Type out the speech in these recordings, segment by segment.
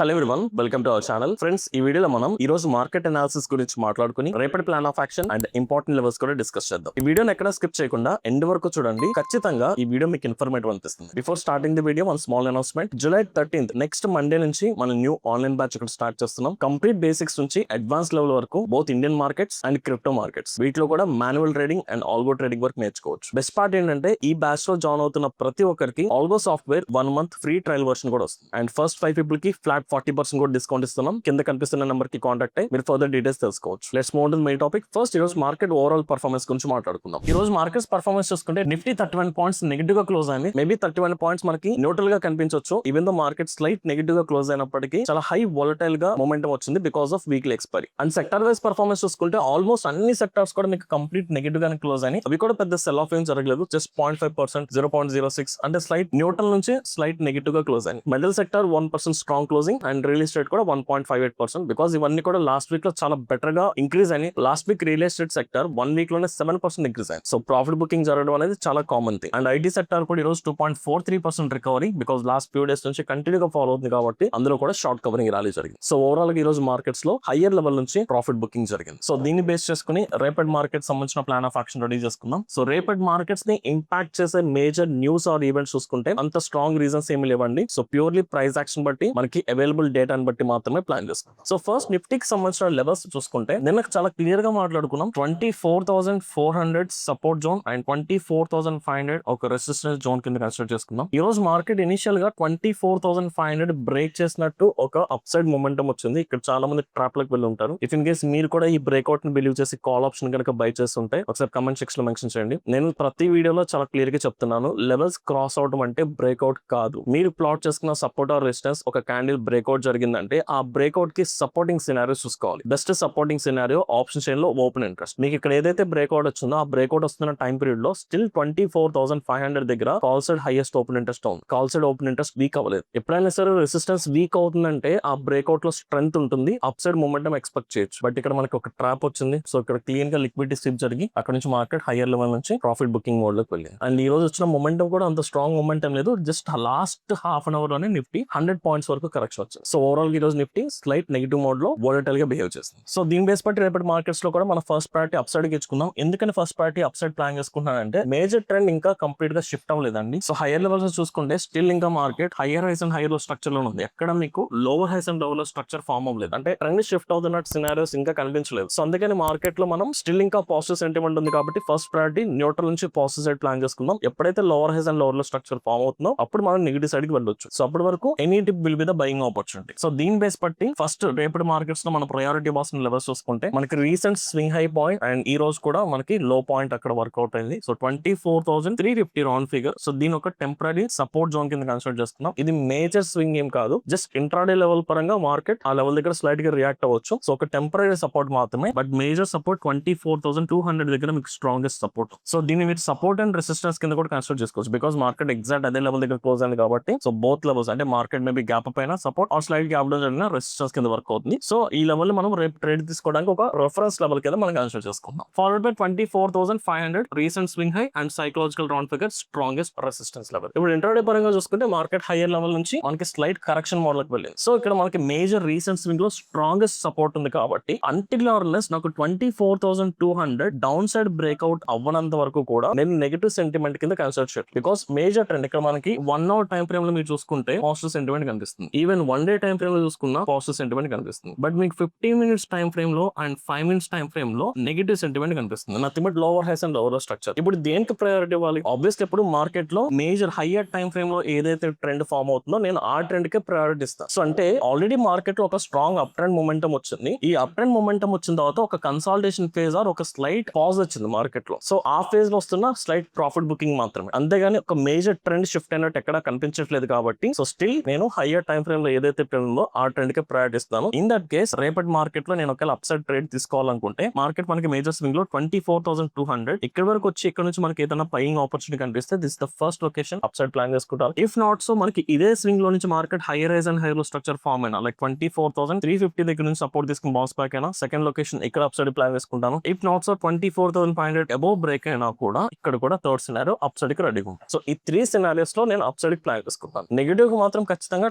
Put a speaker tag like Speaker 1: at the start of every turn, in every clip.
Speaker 1: Hello everyone, welcome to our channel. Friends, ఈ వీడియోలో మనం ఈ రోజు మార్కెట్ అనాలిసిస్ గురించి మాట్లాడుకుని రేపటి plan of action and important levels కూడా డిస్కస్ చేద్దాం. ఈ వీడియోని ఎక్కడ స్కిప్ చేయకుండా ఎండ్ వరకు చూడండి. ఖచ్చితంగా ఈ వీడియో మీకు ఇన్ఫర్మేటివ్ అనిపిస్తుంది. Before starting the video, one small announcement. July 13th next Monday నుంచి మన న్యూ ఆన్లైన్ బ్యాచ్ ఇక్కడ స్టార్ట్ చేస్తున్నాం. కంప్లీట్ బేసిక్స్ నుంచి అడ్వాన్స్ లెవెల్ వరకు both Indian markets and crypto markets, వీటిలో కూడా manual trading and algo trading వరకు నేర్చుకోవచ్చు. బెస్ట్ పార్ట్ ఏంటంటే ఈ బ్యాచ్ లో జాయిన్ అవుతున్న ప్రతి ఒక్కరికి algo software 1 month free trial version కూడా వస్తుంది. అండ్ ఫస్ట్ 5 people కి ఫ్లాట్ 40% కూడా డిస్కౌంట్ ఇస్తున్నాం. కింద కనిపిస్తున్న నెంబర్ కి కాంటాక్ట్ అయ్యి మీరు ఫర్దర్ డీటెయిల్స్ తెలుసుకోవచ్చు. Let's move to the main topic. First ఈ రోజు మార్కెట్ ఓవరాల్ పర్ఫార్మెన్స్ గురించి మాట్లాడుకుందాం. ఈ రోజు మార్కెట్స్ పర్ఫార్మెన్స్ చూసుకుంటే నిఫ్టీ 31 పాయింట్స్ నెగిటివ్ గా క్లోజ్ అయింది. మేబీ 31 పాయింట్స్ మనకి న్యూట్రల్ గా కనిపించవచ్చు. Even though market slight negative గా క్లోజ్ అయినప్పటికీ చాలా హై వోలటైల్ గా మొమెంటం వచ్చింది because of weekly expiry. And sector wise performance చూసుకుంటే ఆల్మోస్ట్ అన్ని సెక్టార్స్ కూడా మీకు కంప్లీట్ నెగిటివ్ గానే క్లోజ్ అయినాయి. అవి కూడా పెద్ద సెల్ ఆఫ్ ఏం జరగలేదు. జస్ట్ 0.5%, 0.06 అంటే స్లైట్ న్యూట్రల్ నుంచి స్లైట్ నెగిటివ్ గా క్లోజ్ అయింది. Metal sector 1% strong closing and real estate కూడా 1.58%. బికాస్ ఇవన్నీ కూడా లాస్ట్ వీక్ లో చాలా బెటర్ గా ఇంక్రీజ్ అయినాయి. Last week real estate sector 1 week లోనే 7% ఇంక్రీజ్ అయింది. సో ప్రాఫిట్ బుకింగ్ జరగడం అనేది చాలా common thing. And IT sector కూడా ఈ రోజు 2.43% recovery, because last few days నుంచి కంటిన్యూగా ఫాలో అవుతుంది కాబట్టి అందులో కూడా షార్ట్ కవరింగ్ ర్యాలీ జరిగింది. సో ఓవరాల్ గా ఈ రోజు మార్కెట్స్ లో హయ్యర్ లెవెల్ నుంచి ప్రాఫిట్ బుకింగ్ జరిగింది. సో దీన్ని బేస్ చేసుకుని రేపటి మార్కెట్ సంబంధించిన ప్లాన్ ఆఫ్ యాక్షన్ రెడీ చేసుకుందాం. సో రేపటి మార్కెట్స్ ని ఇంపాక్ట్ చేసే మేజర్ న్యూస్ ఆర్ ఈవెంట్స్ చూసుకుంటే అంత స్ట్రాంగ్ రీజన్స్ ఏమి లేవండి. సో ప్యూర్లీ ప్రైస్ యాక్షన్ బట్టి మనకి అవైలబుల్ డేటాని బట్టి మాత్రమే ప్లాన్ చేస్తాం. సో ఫస్ట్ నిఫ్టీకి సంబంధించిన లెవెల్స్ చూసుకుంటే నిన్న చాలా క్లియర్ గా మాట్లాడుకున్నాం. 24,400 సపోర్ట్ జోన్ అండ్ 24,500 ఒక రెసిస్టెన్స్ జోన్ కింద కన్సిడర్ చేసుకుందాం. ఈ రోజు మార్కెట్ ఇనిషియల్ గా 24,500 బ్రేక్ చేసినట్టు ఒక అప్ సైడ్ మొమెంటం వచ్చింది. ఇక్కడ చాలా మంది ట్రాప్ లకు వెళ్ళి ఉంటారు. ఇఫ్ ఇన్ కేస్ మీరు కూడా ఈ బ్రేక్అవుట్ ని బిలీవ్ చేసి కాల్ ఆప్షన్ కనుక బై చేస్తుంటే ఒకసారి కమెంట్ సెక్షన్ లో మెన్షన్ చేయండి. నేను ప్రతి వీడియోలో చాలా క్లియర్ గా చెప్తున్నాను, లెవెల్స్ క్రాస్ అవడం అంటే బ్రేక్అవుట్ కాదు. మీరు ప్లాట్ చేసుకున్న సపోర్ట్ ఆర్ రెసిస్టెన్స్ ఒక క్యాండిల్ బ్రేక్అవుట్ జరిగిందంటే ఆ బ్రేక్అవుట్ కి సపోర్టింగ్ సినారియో చూసుకోవాలి. Best supporting scenario option chain లో ఓపెన్ ఇంట్రెస్ట్. మీకు ఇక్కడ ఏదైతే బ్రేక్అవుట్ వచ్చిందో ఆ బ్రేక్అవుట్ వస్తున్న టైం పీరియడ్ లో స్టిల్ 24,500 దగ్గర call side highest open interest ఉంది. Call side open interest weak అవ్వలేదు. ఎప్పుడైనా సరే రెసిస్టెన్స్ వీక్ అవుతుందంటే ఆ బ్రేక్అవుట్ లో స్ట్రెంత్ ఉంటుంది, అప్ సైడ్ మూమెంటం ఎక్స్పెక్ట్ చేయొచ్చు. బట్ ఇక్కడ మనకి ఒక ట్రాప్ వచ్చింది. సో ఇక్కడ క్లీన్ గా లిక్విడిటీ స్ట్రిప్ జరిగి అక్కడ నుంచి మార్కెట్ హైయర్ లెవెల్ నుంచి ప్రాఫిట్ బుకింగ్ మోడ్ లోకి వెళ్ళింది. అండ్ ఈ రోజు వచ్చిన మొమెంటం కూడా అంత స్ట్రాంగ్ మొమెంటం లేదు. Just last half an hour లోనే నిఫ్టీ 100 points వరకు కరెక్షన్ వచ్చింది. సో ఓవరాల్ ఈ రోజు నిఫ్టీ స్లైట్ నెగిటివ్ మోడ్ లో వోలటైల్ గా బిహేవ్ చేస్తుంది. సో దీని బేస్ బట్టి రేపటి మార్కెట్స్ లో కూడా మన ఫస్ట్ ప్రయారిటీ అప్ సైడ్ కి ఇచ్చుకుందాం. ఎందుకని first priority up side plan చేసుకుంటున్నానంటే మేజర్ ట్రెండ్ ఇంకా కంప్లీట్ గా షిఫ్ట్ అవ్వలేదండి. సో హైయర్ లెవెల్స్ చూసుకుంటే స్టిల్ ఇంకా market higher highs and higher లో స్ట్రక్చర్ లో ఉంది. ఎక్కడ మీకు lower highs and lower low structure form అవ్వలేదు. అంటే ట్రెండ్ షిఫ్ట్ అవుతున్నట్టు సినారియోస్ ఇంకా కనిపించలేదు. సో అందుకని మార్కెట్ లో మనం స్టిల్ ఇంకా పాజిటివ్ సెంటిమెంట్ ఉంది కాబట్టి ఫస్ట్ ప్రయారిటీ న్యూట్రల్ నుంచి పాజిటివ్ సైడ్ ప్లాన్ చేసుకుందాం. ఎప్పుడైతే lower highs and lower low structure form అవుతుందో అప్పుడు మనం నెగిటివ్ సైడ్ కి వెళ్ళొచ్చు. సో అప్పటి వరకు any tip will be the buying opportunity. So దీని బేస్ బట్టి ఫస్ట్ రేపటి మార్కెట్స్ లో మన ప్రయారిటీ బాస్ లెవెల్స్ చూసుకుంటే మనకి recent swing high point and ఈ రోజు కూడా మనకి లో పాయింట్ అక్కడ వర్కౌట్ అయింది. So 24,350 round figure. సో దీని ఒక టెంపరీ సపోర్ట్ జోన్ కింద కన్సిడర్ చేస్తున్నాం. ఇది మేజర్ స్వింగ్ ఏం కాదు, జస్ట్ ఇంట్రాడే లెవెల్ పరంగా మార్కెట్ ఆ లెవెల్ దగ్గర స్లైట్ గా రియాక్ట్ అవ్వచ్చు. సో ఒక టెంపరీ సపోర్ట్ మాత్రమే. బట్ మేజర్ సపోర్ట్ 24,200 దగ్గర మీకు స్ట్రాంగెస్ట్ సపోర్ట్. సో దీన్ని మీరు సపోర్ట్ అండ్ రెసిస్టెన్స్ కింద కూడా కన్సిడర్ చేసుకోవచ్చు. బికాస్ మార్కెట్ ఎగ్జాక్ట్ అదే లెవెల్ దగ్గర క్లోజ్ అయింది కాబట్టి సో బోత్ లెవెల్స్ అంటే మార్కెట్ మేబీ గ్యాప్ పైన support or slight gap down జరిగిన రెసిస్టెన్స్ కింద వర్క్ అవుతుంది. సో ఈ లెవెల్ మనం రేపు ట్రేడ్ తీసుకోవడానికి ఒక రెఫరెన్స్ లెవెల్ కింద మనం కన్సిడర్ చేసుకుందాం. Followed by 24,500 recent swing high and psychological round figure strongest resistance level. ఇప్పుడు ఇంటర్డే పరంగా చూసుకుంటే మార్కెట్ హైయర్ లెవెల్ నుంచి మనకి స్లైట్ కరెక్షన్ మోడ్ లోకి వెళ్ళింది. సో ఇక్కడ మనకి మేజర్ రీసెంట్ స్వింగ్ లో స్ట్రాంగెస్ట్ సపోర్ట్ ఉంది కాబట్టి అంటిల్ ఆర్ లెస్ నాకు 24,200 డౌన్ సైడ్ బ్రేక్అవుట్ అవ్వనంత వరకు కూడా నేను నెగిటివ్ సెంటిమెంట్ కింద కన్సిడర్ చేయను. బికాస్ మేజర్ ట్రెండ్ ఇక్కడ మనకి 1 hour టైం ఫ్రేమ్ లో మీరు చూసుకుంటే పాజిటివ్ సెంటిమెంట్ కనిపిస్తుంది. ఈవెన్ 1 day టైం ఫ్రేమ్ లో చూసుకున్నా పాజిటివ్ సెంటిమెంట్ కనిపిస్తుంది. బట్ మీకు 15 minutes టైం ఫ్రేమ్ లో అండ్ 5 minutes టైం ఫ్రేమ్ లో నెగిటివ్ సెంటిమెంట్ కనిపిస్తుంది. Nothing but lower highs and lower structure. ఇప్పుడు దేనికి ప్రయారిటీ ఇవ్వాలి? ఆబ్వియస్లీ ఎప్పుడు మార్కెట్ లో మేజర్ హైయర్ టైం ఫ్రేమ్ లో ఏదైతే ట్రెండ్ ఫామ్ అవుతుందో నేను ఆ ట్రెండ్ కి ప్రయారిటీ ఇస్తాను. సో అంటే ఆల్రెడీ మార్కెట్ లో ఒక స్ట్రాంగ్ అప్ ట్రెండ్ మొమెంటం వచ్చింది. ఈ అప్ ట్రెండ్ మొమెంటం వచ్చిన తర్వాత ఒక కన్సాలిడేషన్ ఫేజ్ ఆర్ ఒక స్లైట్ పాజ్ వచ్చింది మార్కెట్ లో. సో ఆ ఫేజ్ లో వస్తున్న స్లైట్ ప్రాఫిట్ బుకింగ్ మాత్రమే, అంతేగాని ఒక మేజర్ ట్రెండ్ షిఫ్ట్ అయినట్టు ఎక్కడ కనిపించట్లేదు. కాబట్టి సో స్టిల్ నేను హైయర్ టైం ఫ్రేమ్ లో ఏదైతే ట్రెండ్ ఉందో ఆ ట్రెండ్ కి ప్రయారిటీ ఇస్తాను. ఇన్ దట్ కేస్ రేపటి మార్కెట్ లో నేను ఒకవేళ అప్సైడ్ ట్రేడ్ తీసుకోవాలనుకుంటే మార్కెట్ మనకి మేజర్ స్వింగ్ లో 24,200 ఇక్కడ వరకు వచ్చి ఇక్కడ నుంచి మనకి ఏదైనా పైయింగ్ ఆపర్చునిటీ కనిపిస్తే this the first location upside plan చేసుకుంటారు. ఇఫ్ నాట్ సో మనకి ఇదే స్వింగ్ లో నుంచి market higher highs and higher లో స్ట్రక్చర్ ఫామ్ అయినా లైక్ 24,350 దగ్గర నుంచి సపోర్ట్ తీసుకుని బౌన్స్ బ్యాక్ అయినా సెకండ్ లొకేషన్ ఇక్కడ అప్సైడ్ ప్లాన్ చేసుకుంటాను. If not so 24,500 above break అయినా కూడా ఇక్కడ కూడా థర్డ్ సినారియో అప్సైడ్ కి రెడీగా ఉంటుంది. సో ఈ 3 scenarios లో నేను అప్సైడ్ ప్లాన్ చేసుకుంటాను. నెగిటివ్ కి మాత్రం ఖచ్చితంగా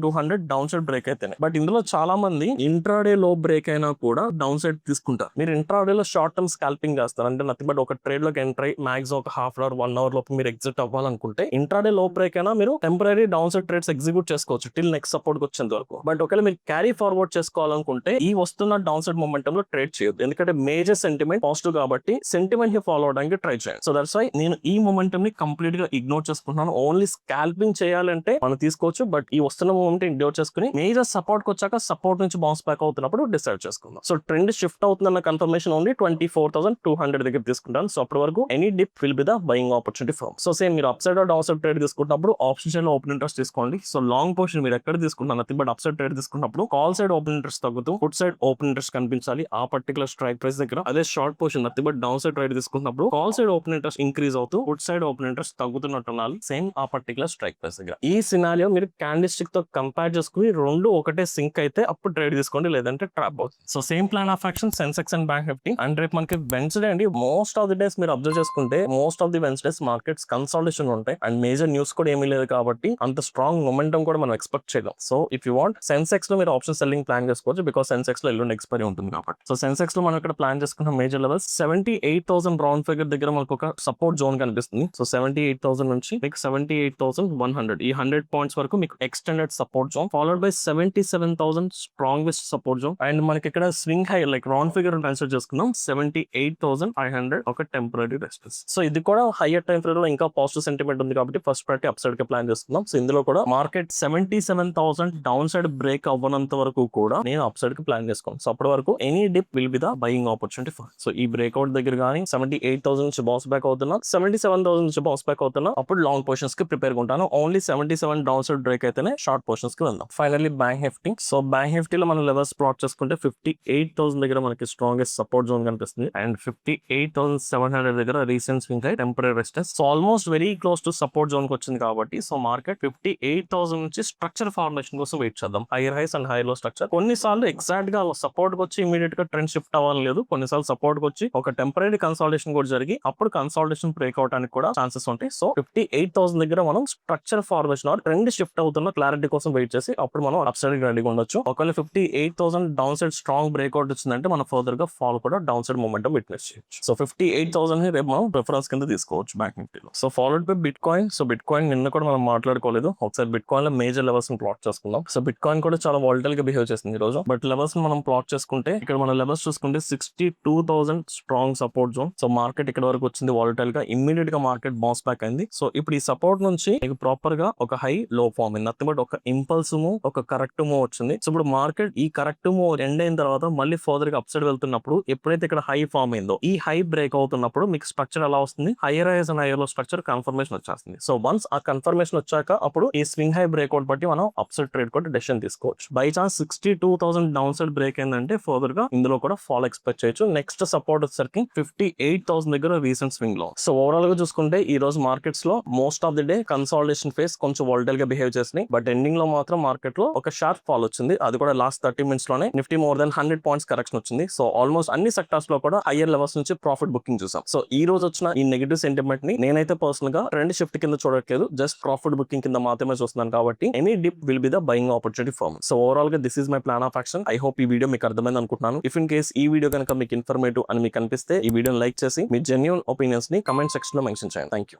Speaker 1: 38,200 డౌన్ సైడ్ బ్రేక్ అయితేనే. బట్ ఇందులో చాలా మంది ఇంట్రాడే లో బ్రేక్ అయినా కూడా డౌన్ సైడ్ తీసుకుంటారు. మీరు ఇంట్రాడే లో షార్ట్ టర్మ్ స్కాల్పింగ్ చేస్తారు అంటే నథింగ్ బట్ ఒక ట్రేడ్ లోకి ఎంటర్ అయ్యి మాక్సిమం ఒక హాఫ్ అవర్ 1 అవర్ లోపు మీరు ఎగ్జిట్ అవ్వాలనుకుంటే ఇంట్రాడే లో బ్రేక్ అయినా మీరు temporary down side trades execute చేసుకోవచ్చు టిల్ నెక్స్ట్ సపోర్ట్ వచ్చేంత వరకు. బట్ ఒకవేళ మీరు క్యారీ ఫార్వర్డ్ చేసుకోవాలనుకుంటే ఈ వస్తున్న డౌన్ సైడ్ మొమెంటం లో ట్రేడ్ చేయొద్దు, ఎందుకంటే మేజర్ సెంటిమెంట్ పాజిటివ్ కాబట్టి సెంటిమెంట్ ని ఫాలో అవడానికి ట్రై చేయండి. సో దట్స్ వై నేను ఈ మొమెంటం ని కంప్లీట్ గా ఇగ్నోర్ చేసుకుంటున్నాను. ఓన్లీ స్కాల్పింగ్ చేయాలంటే మనం తీసుకోవచ్చు, బట్ ఈ వస్తున్న మొమెంట్ ఇగ్నోర్ చేసుకుని మేజర్ సపోర్ట్ కి వచ్చాక సపోర్ట్ నుంచి బౌన్స్ బ్యాక్ అవుతున్నప్పుడు డిసైడ్ చేసుకుందాం. సో ట్రెండ్ షిఫ్ట్ అవుతుందన్న కన్ఫర్మేషన్ ఓన్లీ 24,200 దగ్గర తీసుకుంటాను. సో అప్పటి వరకు any dip will be the buying opportunity firm. So same మీరు up side down side trade తీసుకున్నప్పుడు ఆప్షన్ సైడ్ లో ఓపెన్ ఇంట్రెస్ట్ తీసుకోండి. సో లాంగ్ పొజిషన్ మీరు ఎక్కడ తీసుకుంటున్నారు nothing but up side trade తీసుకున్నప్పుడు కాల్ సైడ్ ఓపెన్ ఇంట్రెస్ట్ తగ్గుతూ foot side open interest కనిపించాలి ఆ పర్టికులర్ స్ట్రైక్ ప్రైస్ దగ్గర. అదే short position nothing but down side trade తీసుకున్నప్పుడు call side open interest increase అవుతూ ఫుట్ సైడ్ ఓపెన్ ఇంట్రెస్ట్ తగ్గుతున్నట్టు ఉండాలి సేమ్ ఆ పర్టికులర్ స్ట్రైక్ ప్రైస్ దగ్గర. ఈ సినారియో మీరు క్యాండిల్ స్టిక్ తో కంపేర్ చేసుకుని రెండు ఒకటే సింక్ అయితే అప్పుడు ట్రేడ్ తీసుకోండి, లేదంటే ట్రాప్ అవుతుంది. So same plan of action Sensex and bank Nifty. And రేపు మనకి వెన్స్డే అండి. మోస్ట్ ఆఫ్ ది డేస్ మీరు అబ్జర్వ్ చేసుకుంటే most of the Wednesdays markets consolidation ఉంటాయి అండ్ మేజర్ న్యూస్ కూడా ఏమీ లేదు కాబట్టి అంత స్ట్రాంగ్ మొమెంటం కూడా మనం ఎక్స్పెక్ట్ చేయలేం. So if you want Sensex లో మీరు ఆప్షన్ సెల్లింగ్ ప్లాన్ చేసుకోవచ్చు, బికాస్ సెన్సెక్స్ లో ఎల్లుండి ఎక్స్పైరీ ఉంటుంది కాబట్టి. సో సెన్సెక్స్ లో మనం ఇక్కడ ప్లాన్ చేసుకున్న మేజర్ లెవెల్స్ 78,000 రౌండ్ ఫిగర్ దగ్గర మనకు ఒక సపోర్ట్ జోన్ కనిపిస్తుంది. సో 78,000 నుంచి మీకు 78,100 ఈ 100 పాయింట్స్ వరకు మీకు extended support zone, followed by 77,000 strongest support zone. And మనకి ఇక్కడ swing high like round figure consider చేసుకున్నాం 78,500 ఒక టెంపరీ రెసిస్టెన్స్. సో ఇది కూడా హైయర్ టైం ఫ్రేమ్ లో ఇంకా పాజిటివ్ సెంటిమెంట్ ఉంది కాబట్టి ఫస్ట్ ప్రయారిటీ అప్ సైడ్ కి ప్లాన్ చేస్తున్నాం. సో ఇందులో కూడా మార్కెట్ 77,000 డౌన్ సైడ్ బ్రేక్ అవ్వనంత వరకు కూడా నేను అప్ సైడ్ కి ప్లాన్ చేసుకోను. సో అప్పటి వరకు any dip will be the buying opportunity for. So ఈ బ్రేక్అవుట్ దగ్గర కానీ 78,000 నుంచి బౌన్స్ బ్యాక్ అవుతున్నా, 77,000 నుంచి బౌన్స్ బ్యాక్ అవుతున్నా, అప్పుడు లాంగ్ పొజిషన్స్ కి ప్రిపేర్ ఉంటాను. ఓన్లీ 77 డౌన్ సైడ్ బ్రేక్ అయితేనే షార్ట్ పొజిషన్స్ కి వెళ్దాం. Finally bank Nifty. So bank నిఫ్టీలో మనం లెవెల్స్ ప్లాట్ చేసుకుంటే 58,000 దగ్గర మనకి స్ట్రాంగెస్ట్ సపోర్ట్ జోన్ కనిపిస్తుంది అండ్ 58,700 దగ్గర recent swing high temporary resistance. So almost very close to support zone కి వచ్చింది కాబట్టి సో మార్కెట్ 58,000 నుంచి స్ట్రక్చర్ ఫార్మేషన్ కోసం వెయిట్ చేద్దాం. హైయర్ హైస్ అండ్ హై లో స్ట్రక్చర్. కొన్నిసార్లు ఎగ్జాక్ట్ గా సపోర్ట్ కి వచ్చి ఇమీడియట్ గా ట్రెండ్ షిఫ్ట్ అవ్వాలి లేదు, కొన్నిసార్లు సపోర్ట్ కి వచ్చి ఒక టెంపరీ కన్సాలిడేషన్ కూడా జరిగి అప్పుడు కన్సాలిడేషన్ బ్రేక్ అవడానికి కూడా ఛాన్సెస్ ఉంటాయి. సో 58,000 దగ్గర మనం structure formation are trend shift అవుతున్న క్లారిటీ కోసం వెయిట్ చేసి అప్పుడు మనం అప్ సైడ్ రెడీగా ఉండొచ్చు. ఒకవేళ 58,000 డౌన్ సైడ్ స్ట్రాంగ్ బ్రేక్అవుట్ వచ్చిందంటే మనం ఫర్దర్ గా ఫాల్ కూడా డౌన్ సైడ్ మొమెంటం విట్నెస్ చేయొచ్చు. సో 58,000 రేపు మనం ప్రిఫరెన్స్ కింద తీసుకోవచ్చు బ్యాంక్ నిఫ్టీలో. So followed by bit coin. So bit coin నిన్న కూడా మనం మాట్లాడుకోలేదు, ఒకసారి బిట్ కాయిన్ లో మేజర్ లెవెల్స్ ప్లాట్ చేసుకుందాం. సో బిట్ కాయిన్ కూడా చాలా వాలటైల్ గా బిహేవ్ చేసింది ఈ రోజు. బట్ లెవెల్స్ మనం ప్లాట్ చేసుకుంటే ఇక్కడ మన లెవెల్స్ చూసుకుంటే 62,000 strong support zone. So market ఇక్కడ వరకు వచ్చింది వాలటైల్ గా, ఇమ్మీడియట్ గా మార్కెట్ బౌన్స్ బ్యాక్ అయింది. సో ఇప్పుడు ఈ సపోర్ట్ నుంచి మీకు ప్రాపర్ గా ఒక హై లో ఫామ్ అయింది, నథింగ్ బట్ ఒక ఇంపల్స్ మూవ్, ఒక కరెక్ట్ మూవ్ వచ్చింది. సో ఇప్పుడు మార్కెట్ ఈ కరెక్ట్ మూవ్ ఎండ్ అయిన తర్వాత మళ్ళీ ఫర్దర్ గా అప్ సైడ్ వెళ్తున్నప్పుడు ఎప్పుడైతే ఇక్కడ హై ఫామ్ అయిందో ఈ హై బ్రేక్ అవుతున్నప్పుడు మీకు స్ట్రక్చర్ ఎలా వస్తుంది, హైయర్ హైస్ అండ్ హైయర్ లో స్ట్రక్చర్ కన్ఫర్మేషన్ వచ్చేస్తుంది. సో వన్స్ ఆ కన్ఫర్మేషన్ వచ్చాక అప్పుడు ఈ స్వింగ్ హై బ్రేక్అవుట్ బట్టి మనం అప్ సైడ్ ట్రేడ్ కూడా డెసిషన్ తీసుకోవచ్చు. By chance 62,000 downside break అయిందంటే ఫర్దర్ గా ఇందులో కూడా ఫాల్ ఎక్స్పెక్ట్ చేయొచ్చు. నెక్స్ట్ సపోర్ట్ వచ్చేసరికి 58,000 దగ్గర రీసెంట్ స్వింగ్ లో. సో ఓవరాల్ గా చూసుకుంటే ఈ రోజు మార్కెట్స్ లో most of the day consolidation phase కొంచెం వాలటైల్ గా బిహేవ్ చేసినాయి. బట్ ఎండింగ్ లో మాత్రం మార్కెట్ లో ఒక షార్ప్ ఫాల్ వచ్చింది, అది కూడా లాస్ట్ 30 minutes లోనే. Nifty more than 100 points correction వచ్చింది. సో ఆల్మోస్ట్ అన్ని సెక్టార్స్ లో కూడా హైయర్ లెవెల్స్ నుంచి ప్రాఫిట్ బుకింగ్ చూసాం. సో ఈ రోజు వచ్చిన ఈ నెగటివ్ సెంటిమెంట్ ని నేనైతే పర్సనల్ గా ట్రెండ్ షిఫ్ట్ కింద చూడట్లేదు, జస్ట్ ప్రాఫిట్ బుకింగ్ కింద మాత్రమే చూస్తున్నాను కాబట్టి any dip will be the buying opportunity for me. So overall గా this is my plan of action. I hope ఈ వీడియో మీకు అర్థమైంది అనుకుంటున్నాను. ఇఫ్ ఇన్ కేస్ ఈ వీడియో కనుక మీకు ఇన్ఫర్మేటివ్ అని మీకు అనిపిస్తే ఈ వీడియోని లైక్ చేసి మీ జెన్యూన్ ఒపీనియన్స్ ని కమెంట్ సెక్షన్ లో మెన్షన్ చేయండి. Thank you.